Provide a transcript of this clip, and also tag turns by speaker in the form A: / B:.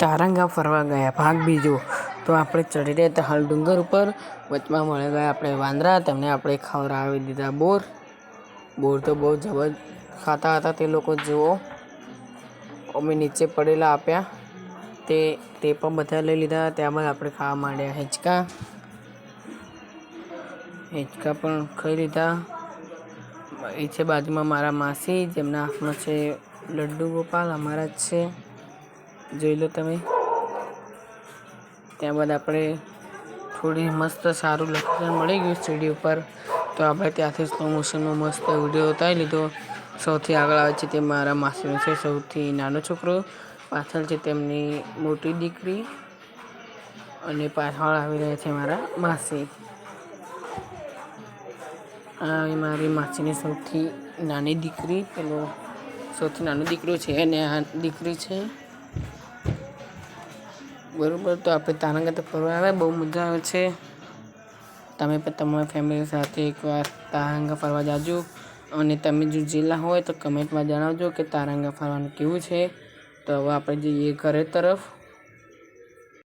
A: તારંગા ફરવા ગયા ભાગ બીજો. તો આપણે ચડી રહ્યા હતા હાલ ડુંગર ઉપર. વચમાં મળી ગયા આપણે વાંદરા. તેમને આપણે ખવડાવી દીધા બોર. બોર તો બહુ જબરજસ્ત ખાતા હતા તે લોકો. જુઓ, અમે નીચે પડેલા આપ્યા તે પણ બધા લઈ લીધા. ત્યારબાદ આપણે ખાવા માંડ્યા હિંચકા પણ ખાઈ લીધા. એ છે બાજુમાં મારા માસી, જેમના હાથમાં છે લડ્ડુ ગોપાલ, અમારા જ છે, જોઈ લો તમે. ત્યારબાદ આપણે થોડી મસ્ત સારું લોકેશન મળી ગયું સીડી ઉપર. તો આપણે ત્યાંથી સ્લો મોશનનો મસ્ત વિડીયો ઉતારી લીધો. સૌથી આગળ આવે છે તે મારા માસીનો છે સૌથી નાનો છોકરો, પાછળ છે તેમની મોટી દીકરી અને પાછળ આવી રહ્યા છે મારા માસી. આ મારી માસીની સૌથી નાની દીકરી, પેલો સૌથી નાનો દીકરો છે અને આ દીકરી છે, બરાબર. તો આપણે તારંગા તો ફરવા આવ્યા, બહુ મજા આવે છે. તમે પણ તમારા ફેમિલી સાથે એકવાર તારંગા ફરવા જાજો. અને તમે જો જિલ્લા હોય તો કમેન્ટમાં જણાવજો કે તારંગા ફરવાનું કેવું છે. તો હવે આપણે જઈએ ઘરે તરફ.